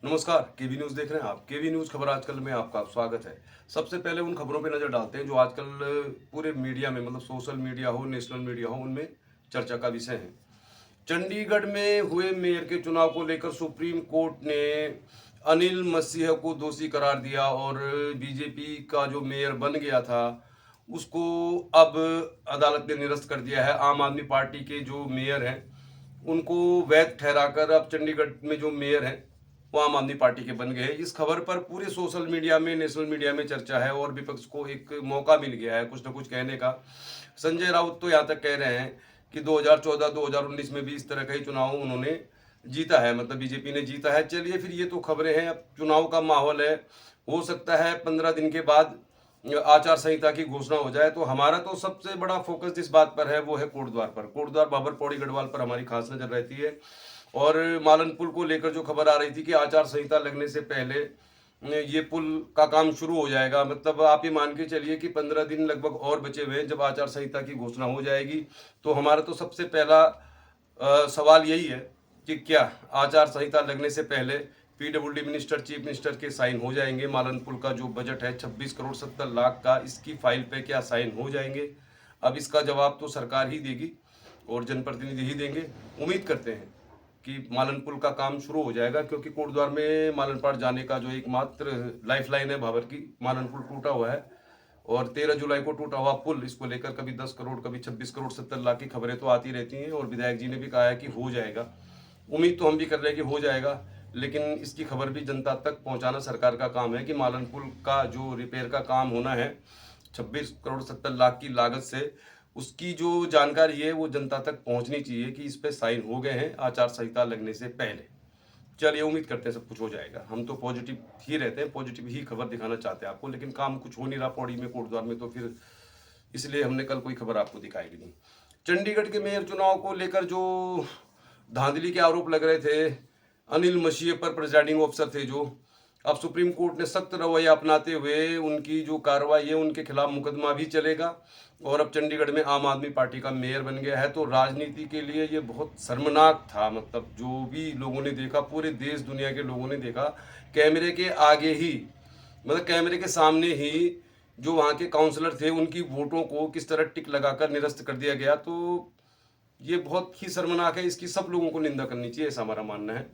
नमस्कार, केवी न्यूज़ देख रहे हैं आप। केवी न्यूज़ खबर आजकल में आपका स्वागत है। सबसे पहले उन खबरों पे नज़र डालते हैं जो आजकल पूरे मीडिया में मतलब सोशल मीडिया हो, नेशनल मीडिया हो, उनमें चर्चा का विषय है। चंडीगढ़ में हुए मेयर के चुनाव को लेकर सुप्रीम कोर्ट ने अनिल मसीह को दोषी करार दिया और बीजेपी का जो मेयर बन गया था उसको अब अदालत ने निरस्त कर दिया है। आम आदमी पार्टी के जो मेयर हैं उनको वैध ठहराकर अब चंडीगढ़ में जो मेयर हैं वो आम आदमी पार्टी के बन गए हैं। इस खबर पर पूरे सोशल मीडिया में, नेशनल मीडिया में चर्चा है और विपक्ष को एक मौका मिल गया है कुछ ना कुछ कहने का। संजय राउत तो यहाँ तक कह रहे हैं कि 2014-2019 में भी इस तरह का ही चुनाव उन्होंने जीता है, मतलब बीजेपी ने जीता है। चलिए फिर, ये तो खबरें हैं, अब चुनाव का माहौल है। हो सकता है 15 दिन के बाद आचार संहिता की घोषणा हो जाए। तो हमारा तो सबसे बड़ा फोकस जिस बात पर है वो है कोटद्वार पर। कोटद्वार बाबर पौड़ी गढ़वाल पर हमारी खास नजर रहती है। और मालन पुल को लेकर जो खबर आ रही थी कि आचार संहिता लगने से पहले ये पुल का काम शुरू हो जाएगा, मतलब आप ये मान के चलिए कि 15 दिन लगभग और बचे हुए हैं जब आचार संहिता की घोषणा हो जाएगी। तो हमारा तो सबसे पहला सवाल यही है कि क्या आचार संहिता लगने से पहले पीडब्ल्यूडी मिनिस्टर, चीफ मिनिस्टर के साइन हो जाएंगे? मालन पुल का जो बजट है 26 करोड़ 70 लाख का, इसकी फाइल पे क्या साइन हो जाएंगे? अब इसका जवाब तो सरकार ही देगी और जनप्रतिनिधि ही देंगे। उम्मीद करते हैं कि मालन पुल का काम शुरू हो जाएगा, क्योंकि कोटद्वार में मालनपाड़ जाने का जो एकमात्र लाइफ लाइन है भाबर की, मालन पुल टूटा हुआ है। और 13 जुलाई को टूटा हुआ पुल, इसको लेकर कभी 10 करोड़ कभी 26 करोड़ 70 लाख की खबरें तो आती रहती हैं और विधायक जी ने भी कहा है कि हो जाएगा। उम्मीद तो हम भी कर रहे हैं कि हो जाएगा, लेकिन इसकी खबर भी जनता तक पहुंचाना सरकार का काम है कि मालन पुल का जो रिपेयर का काम होना है 26 करोड़ 70 लाख की लागत से, उसकी जो जानकारी है वो जनता तक पहुंचनी चाहिए कि इस पे साइन हो गए हैं आचार संहिता लगने से पहले। चलिए, उम्मीद करते हैं सब कुछ हो जाएगा। हम तो पॉजिटिव ही रहते हैं, पॉजिटिव ही खबर दिखाना चाहते हैं आपको, लेकिन काम कुछ हो नहीं रहा पौड़ी में, कोटद्वार में, तो फिर इसलिए हमने कल कोई खबर आपको दिखाई भी नहीं। चंडीगढ़ के मेयर चुनाव को लेकर जो धांधली के आरोप लग रहे थे अनिल मसीह पर, प्रिजाइडिंग ऑफिसर थे जो, अब सुप्रीम कोर्ट ने सख्त रवैया अपनाते हुए उनकी जो कार्रवाई है उनके खिलाफ मुकदमा भी चलेगा और अब चंडीगढ़ में आम आदमी पार्टी का मेयर बन गया है। तो राजनीति के लिए ये बहुत शर्मनाक था, मतलब जो भी लोगों ने देखा, पूरे देश दुनिया के लोगों ने देखा, कैमरे के आगे ही, मतलब कैमरे के सामने ही जो वहाँ के काउंसलर थे उनकी वोटों को किस तरह टिक लगाकर निरस्त कर दिया गया। तो ये बहुत ही शर्मनाक है, इसकी सब लोगों को निंदा करनी चाहिए, ऐसा हमारा मानना है।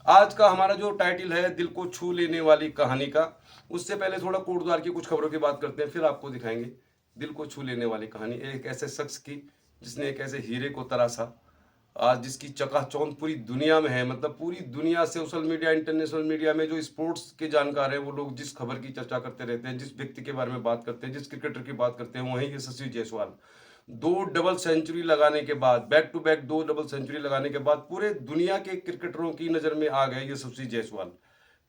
आज का हमारा जो टाइटल है दिल को छू लेने वाली कहानी का, उससे पहले थोड़ा कोटद्वार की कुछ खबरों की बात करते हैं, फिर आपको दिखाएंगे दिल को छू लेने वाली कहानी एक ऐसे शख्स की जिसने एक ऐसे हीरे को तराशा, आज जिसकी चकाचौंध पूरी दुनिया में है, मतलब पूरी दुनिया, सोशल मीडिया, इंटरनेशनल मीडिया में जो स्पोर्ट्स के जानकार है वो लोग जिस खबर की चर्चा करते रहते हैं, जिस व्यक्ति के बारे में बात करते हैं, जिस क्रिकेटर की बात करते हैं, वही यशस्वी जायसवाल। 2 डबल सेंचुरी लगाने के बाद, back to back 2 double century लगाने के बाद पूरे दुनिया के क्रिकेटरों की नज़र में आ गए यशस्वी जायसवाल।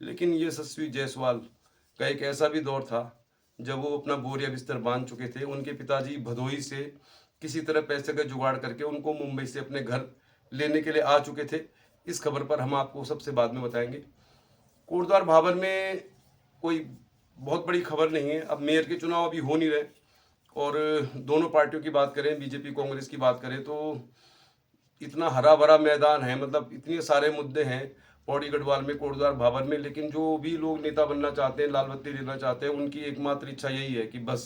लेकिन यशस्वी जायसवाल का एक ऐसा भी दौर था जब वो अपना बोरिया बिस्तर बांध चुके थे। उनके पिताजी भदोही से किसी तरह पैसे का जुगाड़ करके उनको मुंबई से अपने घर लेने के लिए आ चुके थे। इस खबर पर हम आपको सबसे बाद में बताएंगे। कोटद्वार भाबर में कोई बहुत बड़ी खबर नहीं है, अब मेयर के चुनाव अभी हो नहीं रहे और दोनों पार्टियों की बात करें, बीजेपी कांग्रेस की बात करें, तो इतना हरा भरा मैदान है, मतलब इतने सारे मुद्दे हैं पौड़ी गढ़वाल में, कोटद्वार भाबर में, लेकिन जो भी लोग नेता बनना चाहते हैं, लाल बत्ती लेना चाहते हैं, उनकी एकमात्र इच्छा यही है कि बस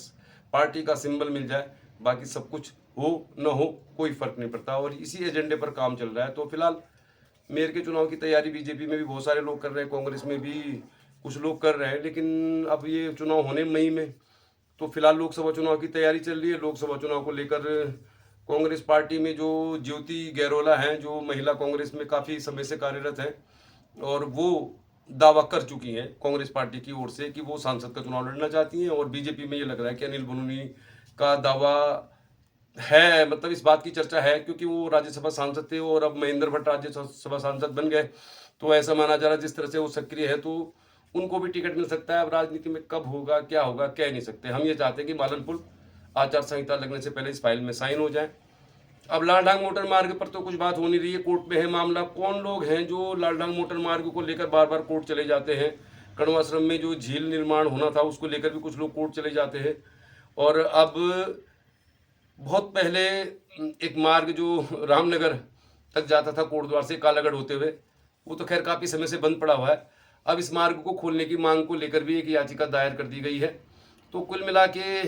पार्टी का सिंबल मिल जाए, बाकी सब कुछ हो न हो कोई फर्क नहीं पड़ता, और इसी एजेंडे पर काम चल रहा है। तो फिलहाल मेयर के चुनाव की तैयारी बीजेपी में भी बहुत सारे लोग कर रहे हैं, कांग्रेस में भी कुछ लोग कर रहे हैं, लेकिन अब ये चुनाव होने मई में, तो फिलहाल लोकसभा चुनाव की तैयारी चल रही है। लोकसभा चुनाव को लेकर कांग्रेस पार्टी में जो ज्योति गैरोला हैं, जो महिला कांग्रेस में काफ़ी समय से कार्यरत हैं, और वो दावा कर चुकी हैं कांग्रेस पार्टी की ओर से कि वो सांसद का चुनाव लड़ना चाहती हैं। और बीजेपी में ये लग रहा है कि अनिल बलूनी का दावा है, मतलब इस बात की चर्चा है क्योंकि वो राज्यसभा सांसद थे और अब महेंद्र भट्ट राज्यसभा सांसद बन गए, तो ऐसा माना जा रहा है जिस तरह से वो सक्रिय है तो उनको भी टिकट मिल सकता है। अब राजनीति में कब होगा क्या होगा कह नहीं सकते। हम ये चाहते हैं कि मालन पुल आचार संहिता लगने से पहले इस फाइल में साइन हो जाए। अब लालढांग मोटर मार्ग पर तो कुछ बात हो नहीं रही है, कोर्ट में है मामला। कौन लोग हैं जो लालढांग मोटर मार्ग को लेकर बार बार कोर्ट चले जाते हैं? कण्वाश्रम में जो झील निर्माण होना था उसको लेकर भी कुछ लोग कोर्ट चले जाते हैं। और अब बहुत पहले एक मार्ग जो रामनगर तक जाता था कोटद्वार से कालागढ़ होते हुए, वो तो खैर काफ़ी समय से बंद पड़ा हुआ है। अब इस मार्ग को खोलने की मांग को लेकर भी एक याचिका दायर कर दी गई है। तो कुल मिला के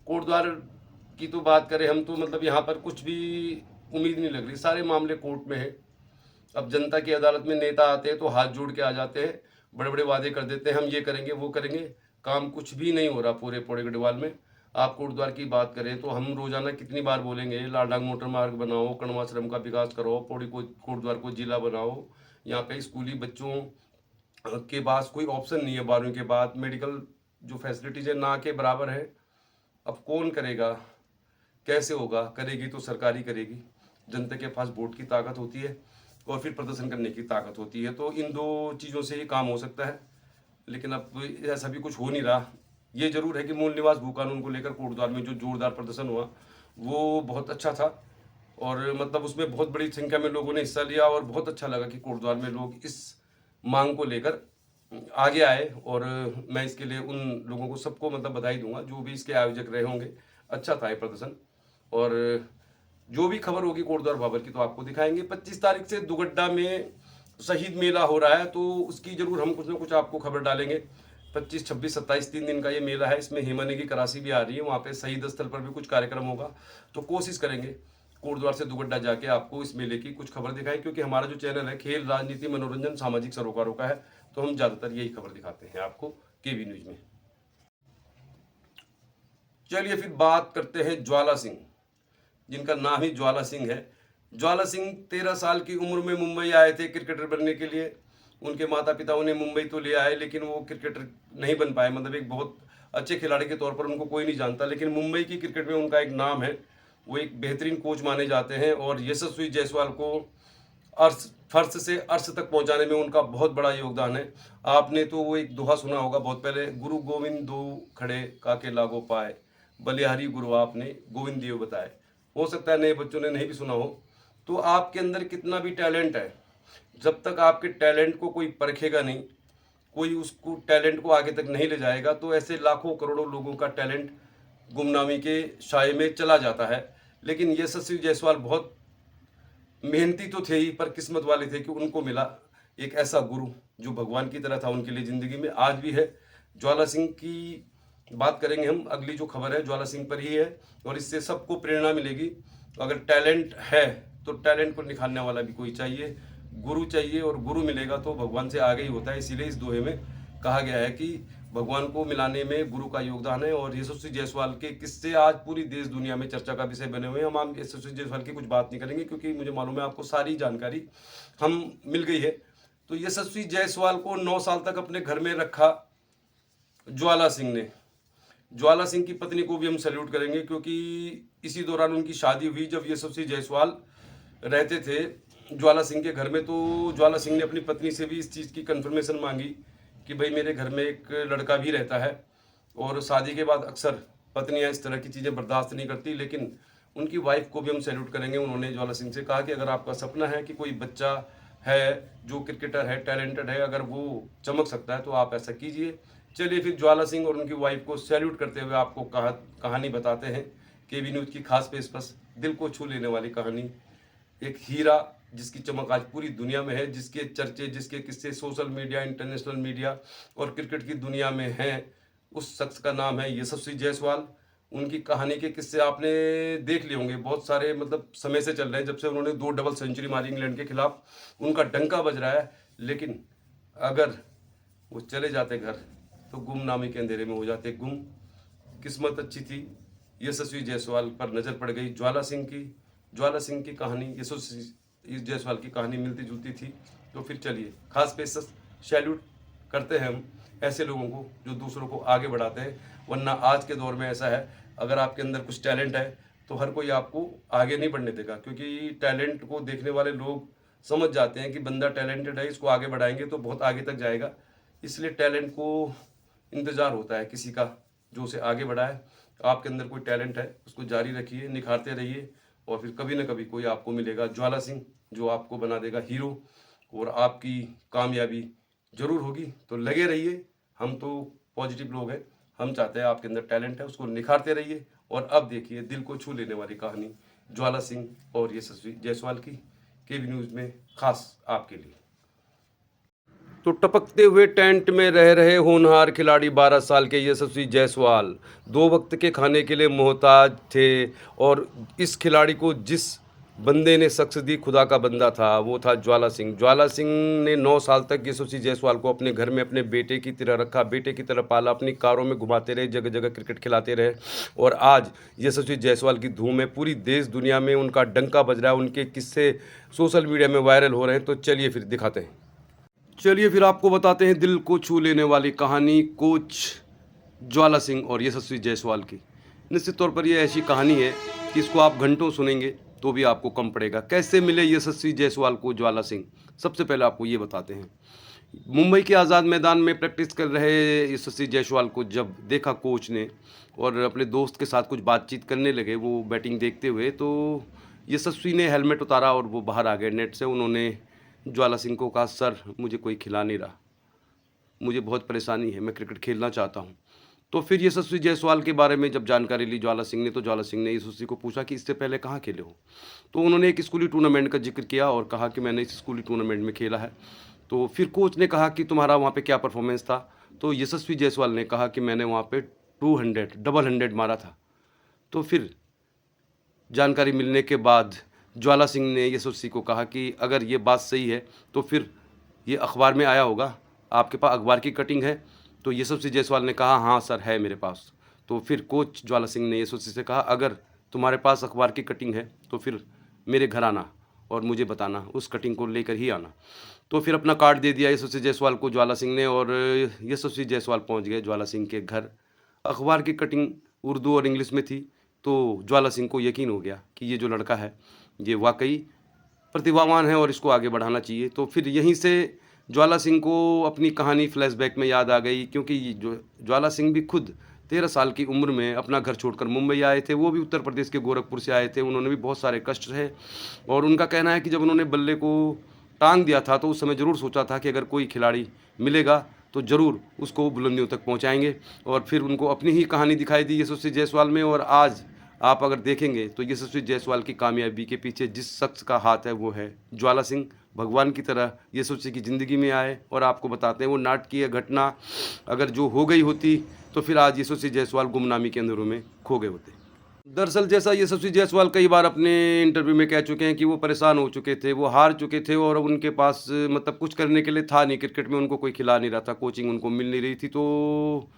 कोटद्वार की तो बात करें हम तो मतलब यहाँ पर कुछ भी उम्मीद नहीं लग रही, सारे मामले कोर्ट में है। अब जनता की अदालत में नेता आते हैं तो हाथ जोड़ के आ जाते हैं, बड़े बड़े वादे कर देते हैं, हम ये करेंगे वो करेंगे, काम कुछ भी नहीं हो रहा पूरे पौड़े गढ़वाल में। आप कोटद्वार की बात करें तो हम रोजाना कितनी बार बोलेंगे, लालडांग मोटर मार्ग बनाओ, कणवाश्रम का विकास करो, पौड़ी को कोटद्वार को जिला बनाओ। यहाँ पे स्कूली बच्चों के पास कोई ऑप्शन नहीं है, 12वीं के बाद मेडिकल जो फैसिलिटीज है ना के बराबर है। अब कौन करेगा, कैसे होगा, करेगी तो सरकारी करेगी, जनता के पास वोट की ताकत होती है और फिर प्रदर्शन करने की ताकत होती है। तो इन दो चीज़ों से ही काम हो सकता है, लेकिन अब ऐसा भी कुछ हो नहीं रहा। ये जरूर है कि मूल निवास भू कानून को लेकर कोटद्वार में जो जोरदार प्रदर्शन हुआ वो बहुत अच्छा था, और मतलब उसमें बहुत बड़ी संख्या में लोगों ने हिस्सा लिया, और बहुत अच्छा लगा कि कोटद्वार में लोग इस मांग को लेकर आगे आए। और मैं इसके लिए उन लोगों को सबको मतलब बधाई दूंगा जो भी इसके आयोजक रहे होंगे। अच्छा था ये प्रदर्शन, और जो भी खबर होगी कोटद्वार बाबर की तो आपको दिखाएंगे। 25 तारीख से दुगड्डा में शहीद मेला हो रहा है, तो उसकी जरूर हम कुछ ना कुछ आपको खबर डालेंगे। 25, 26, 27 3 दिन का ये मेला है। इसमें हेमानी की करासी भी आ रही है, वहाँ पे शहीद स्थल पर भी कुछ कार्यक्रम होगा। तो कोशिश करेंगे कोटद्वार से दुगड्डा जाके आपको इस मेले की कुछ खबर दिखाएं, क्योंकि हमारा जो चैनल है खेल, राजनीति, मनोरंजन, सामाजिक सरोकारों का है, तो हम ज़्यादातर यही खबर दिखाते हैं आपको केवी न्यूज में। चलिए फिर बात करते हैं ज्वाला सिंह, जिनका नाम ही ज्वाला सिंह है। ज्वाला सिंह 13 साल की उम्र में मुंबई आए थे क्रिकेटर बनने के लिए। उनके माता पिता उन्हें मुंबई तो ले आए, लेकिन वो क्रिकेटर नहीं बन पाए। मतलब एक बहुत अच्छे खिलाड़ी के तौर पर उनको कोई नहीं जानता, लेकिन मुंबई की क्रिकेट में उनका एक नाम है। वो एक बेहतरीन कोच माने जाते हैं, और यशस्वी जायसवाल को अर्श फर्श से अर्श तक पहुंचाने में उनका बहुत बड़ा योगदान है। आपने तो वो एक दोहा सुना होगा बहुत पहले, गुरु गोविंद दो खड़े काके लागो पाए, बलिहारी गुरु आपने गोविंद देव बताए। हो सकता है नए बच्चों ने नहीं भी सुना हो। तो आपके अंदर कितना भी टैलेंट है, जब तक आपके टैलेंट को कोई परखेगा नहीं, कोई उसको टैलेंट को आगे तक नहीं ले जाएगा, तो ऐसे लाखों करोड़ों लोगों का टैलेंट गुमनामी के साये में चला जाता है। लेकिन यशस्वी जायसवाल बहुत मेहनती तो थे ही, पर किस्मत वाले थे कि उनको मिला एक ऐसा गुरु जो भगवान की तरह था उनके लिए ज़िंदगी में, आज भी है। ज्वाला सिंह की बात करेंगे हम, अगली जो खबर है ज्वाला सिंह पर ही है, और इससे सबको प्रेरणा मिलेगी। अगर टैलेंट है तो टैलेंट को निखारने वाला भी कोई चाहिए, गुरु चाहिए, और गुरु मिलेगा तो भगवान से आगे ही होता है। इसीलिए इस दोहे में कहा गया है कि भगवान को मिलाने में गुरु का योगदान है। और यशस्वी जायसवाल के किस्से आज पूरी देश दुनिया में चर्चा का विषय बने हुए हैं। हम यशस्वी जायसवाल की कुछ बात नहीं करेंगे, क्योंकि मुझे मालूम है आपको सारी जानकारी हम मिल गई है। तो यशस्वी जायसवाल को 9 साल तक अपने घर में रखा ज्वाला सिंह ने। ज्वाला सिंह की पत्नी को भी हम सैल्यूट करेंगे, क्योंकि इसी दौरान उनकी शादी हुई जब यशस्वी जायसवाल रहते थे ज्वाला सिंह के घर में। तो ज्वाला सिंह ने अपनी पत्नी से भी इस चीज़ की कंफर्मेशन मांगी कि भाई मेरे घर में एक लड़का भी रहता है। और शादी के बाद अक्सर पत्नियां इस तरह की चीज़ें बर्दाश्त नहीं करती, लेकिन उनकी वाइफ को भी हम सैल्यूट करेंगे। उन्होंने ज्वाला सिंह से कहा कि अगर आपका सपना है कि कोई बच्चा है जो क्रिकेटर है, टैलेंटेड है, अगर वो चमक सकता है तो आप ऐसा कीजिए। चलिए फिर ज्वाला सिंह और उनकी वाइफ को सैल्यूट करते हुए आपको कहानी बताते हैं। केवी न्यूज़ की खास पेशकश, दिल को छू लेने वाली कहानी, एक हीरा जिसकी चमक आज पूरी दुनिया में है, जिसके चर्चे, जिसके किस्से सोशल मीडिया, इंटरनेशनल मीडिया और क्रिकेट की दुनिया में हैं। उस शख्स का नाम है यशस्वी जायसवाल। उनकी कहानी के किस्से आपने देख लिए होंगे, बहुत सारे मतलब समय से चल रहे हैं, जब से उन्होंने 2 डबल सेंचुरी मारी इंग्लैंड के खिलाफ, उनका डंका बज रहा है। लेकिन अगर वो चले जाते घर तो गुमनामी के अंधेरे में हो जाते गुम। किस्मत अच्छी थी, यशस्वी जायसवाल पर नज़र पड़ गई ज्वाला सिंह की। ज्वाला सिंह की कहानी यशस्वी जायसवाल की कहानी मिलती जुलती थी। तो फिर चलिए खास पेशकश, सैल्यूट करते हैं हम ऐसे लोगों को जो दूसरों को आगे बढ़ाते हैं। वरना आज के दौर में ऐसा है, अगर आपके अंदर कुछ टैलेंट है तो हर कोई आपको आगे नहीं बढ़ने देगा, क्योंकि टैलेंट को देखने वाले लोग समझ जाते हैं कि बंदा टैलेंटेड है, इसको आगे बढ़ाएंगे तो बहुत आगे तक जाएगा। इसलिए टैलेंट को इंतज़ार होता है किसी का जो उसे आगे बढ़ाए। आपके अंदर कोई टैलेंट है उसको जारी रखिए, निखारते रहिए, और फिर कभी ना कभी कोई आपको मिलेगा ज्वाला सिंह जो आपको बना देगा हीरो, और आपकी कामयाबी जरूर होगी। तो लगे रहिए, हम तो पॉजिटिव लोग हैं, हम चाहते हैं आपके अंदर टैलेंट है उसको निखारते रहिए। और अब देखिए दिल को छू लेने वाली कहानी ज्वाला सिंह और यशस्वी जायसवाल की, केवी न्यूज़ में खास आपके लिए। तो टपकते हुए टेंट में रह रहे होनहार खिलाड़ी 12 साल के यशस्वी जायसवाल 2 वक्त के खाने के लिए मोहताज थे। और इस खिलाड़ी को जिस बंदे ने शख्स दी, खुदा का बंदा था, वो था ज्वाला सिंह। ज्वाला सिंह ने 9 साल तक यशस्वी जायसवाल को अपने घर में अपने बेटे की तरह रखा, बेटे की तरह पाला, अपनी कारों में घुमाते रहे, जगह जगह क्रिकेट खिलाते रहे। और आज यशस्वी जायसवाल की धूम है, पूरी देश दुनिया में उनका डंका बज रहा है, उनके किस्से सोशल मीडिया में वायरल हो रहे हैं। तो चलिए फिर दिखाते हैं। चलिए फिर आपको बताते हैं दिल को छू लेने वाली कहानी कोच ज्वाला सिंह और यशस्वी जायसवाल की। निश्चित तौर पर यह ऐसी कहानी है कि इसको आप घंटों सुनेंगे तो भी आपको कम पड़ेगा। कैसे मिले यशस्वी जायसवाल को ज्वाला सिंह, सबसे पहले आपको ये बताते हैं। मुंबई के आज़ाद मैदान में प्रैक्टिस कर रहे यशस्वी जायसवाल को जब देखा कोच ने और अपने दोस्त के साथ कुछ बातचीत करने लगे वो बैटिंग देखते हुए, तो यशस्वी ने हेलमेट उतारा और वो बाहर आ गए नेट से। उन्होंने ज्वाला सिंह को कहा, सर मुझे कोई खिला नहीं रहा, मुझे बहुत परेशानी है, मैं क्रिकेट खेलना चाहता हूँ। तो फिर यशस्वी जायसवाल के बारे में जब जानकारी ली ज्वाला सिंह ने, तो ज्वाला सिंह ने यशस्वी को पूछा कि इससे पहले कहाँ खेले हो। तो उन्होंने एक स्कूली टूर्नामेंट का जिक्र किया और कहा कि मैंने इस स्कूली टूर्नामेंट में खेला है। तो फिर कोच ने कहा कि तुम्हारा वहाँ पे क्या परफॉर्मेंस था। तो यशस्वी जायसवाल ने कहा कि मैंने वहाँ पे 200 डबल 100 मारा था। तो फिर जानकारी मिलने के बाद ज्वाला सिंह ने यशस्वी को कहा कि अगर ये बात सही है तो फिर ये अखबार में आया होगा, आपके पास अखबार की कटिंग है। तो यशस्वी जायसवाल ने कहा, हाँ सर है मेरे पास। तो फिर कोच ज्वाला सिंह ने यशस्वी से कहा, अगर तुम्हारे पास अखबार की कटिंग है तो फिर मेरे घर आना और मुझे बताना, उस कटिंग को लेकर ही आना। तो फिर अपना कार्ड दे दिया यशस्वी जायसवाल को ज्वाला सिंह ने, और यशस्वी जायसवाल पहुंच गए ज्वाला सिंह के घर। अखबार की कटिंग उर्दू और इंग्लिश में थी। तो ज्वाला सिंह को यकीन हो गया कि ये जो लड़का है ये वाकई प्रतिभावान है और इसको आगे बढ़ाना चाहिए। तो फिर यहीं से ज्वाला सिंह को अपनी कहानी फ्लैशबैक में याद आ गई, क्योंकि जो ज्वाला सिंह भी खुद 13 साल की उम्र में अपना घर छोड़कर मुंबई आए थे। वो भी उत्तर प्रदेश के गोरखपुर से आए थे, उन्होंने भी बहुत सारे कष्ट सहे। और उनका कहना है कि जब उन्होंने बल्ले को टांग दिया था तो उस समय ज़रूर सोचा था कि अगर कोई खिलाड़ी मिलेगा तो ज़रूर उसको बुलंदियों तक पहुंचाएंगे। और फिर उनको अपनी ही कहानी दिखाई दी यशस्वी जायसवाल में। और आज आप अगर देखेंगे तो यशस्वी जायसवाल की कामयाबी के पीछे जिस शख्स का हाथ है वो है ज्वाला सिंह। भगवान की तरह यशस्वी की ज़िंदगी में आए और आपको बताते हैं वो नाटकीय घटना अगर जो हो गई होती तो फिर आज यशस्वी जायसवाल गुमनामी के अंधेरों में खो गए होते। दरअसल जैसा यशस्वी जायसवाल कई बार अपने इंटरव्यू में कह चुके हैं कि वो परेशान हो चुके थे, वो हार चुके थे और उनके पास मतलब कुछ करने के लिए था नहीं, क्रिकेट में उनको कोई खिला नहीं रहा था, कोचिंग उनको मिल नहीं रही थी। तो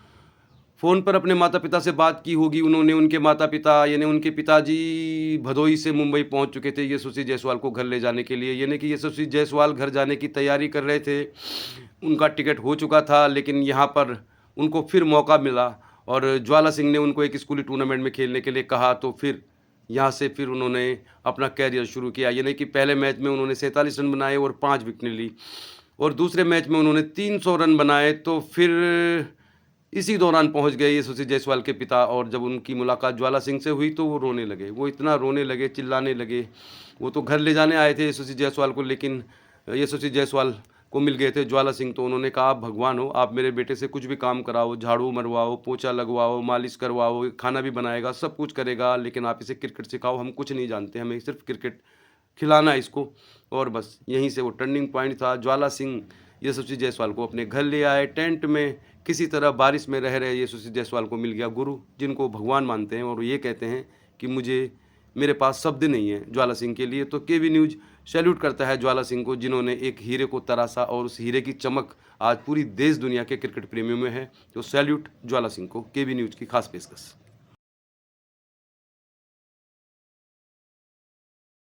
फ़ोन पर अपने माता-पिता से बात की होगी उन्होंने। उनके माता-पिता यानी उनके पिताजी भदोही से मुंबई पहुंच चुके थे यशस्वी जायसवाल को घर ले जाने के लिए। यानी कि यशस्वी जायसवाल घर जाने की तैयारी कर रहे थे। उनका टिकट हो चुका था, लेकिन यहाँ पर उनको फिर मौका मिला और ज्वाला सिंह ने उनको एक स्कूली टूर्नामेंट में खेलने के लिए कहा। तो फिर यहाँ से फिर उन्होंने अपना कैरियर शुरू किया। यानी कि पहले मैच में उन्होंने 47 रन बनाए और 5 विकेटें ली, और दूसरे मैच में उन्होंने 300 रन बनाए। तो फिर इसी दौरान पहुंच गए यशस्वी जायसवाल के पिता, और जब उनकी मुलाकात ज्वाला सिंह से हुई तो वो रोने लगे। वो इतना रोने लगे, चिल्लाने लगे। वो तो घर ले जाने आए थे यशस्वी जायसवाल को, लेकिन यशस्वी जायसवाल को मिल गए थे ज्वाला सिंह। तो उन्होंने कहा, आप भगवान हो, आप मेरे बेटे से कुछ भी काम कराओ, झाड़ू मरवाओ, पोछा लगवाओ, मालिश करवाओ, खाना भी बनाएगा, सब कुछ करेगा, लेकिन आप इसे क्रिकेट सिखाओ। हम कुछ नहीं जानते, हमें सिर्फ क्रिकेट खिलाना है इसको। और बस यहीं से वो टर्निंग पॉइंट था। ज्वाला सिंह यशस्वी जायसवाल को अपने घर ले आए। टेंट में किसी तरह बारिश में रह रहे यशस्वी जायसवाल को मिल गया गुरु, जिनको भगवान मानते हैं, और वो ये कहते हैं कि मेरे पास शब्द नहीं है ज्वाला सिंह के लिए। तो केवी न्यूज़ सैल्यूट करता है ज्वाला सिंह को, जिन्होंने एक हीरे को तराशा और उस हीरे की चमक आज पूरी देश दुनिया के क्रिकेट प्रेमियों में है। तो सैल्यूट ज्वाला सिंह को, केवी न्यूज़ की खास पेशकश।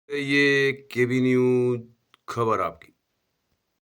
ये केवी न्यूज़ खबर आपकी।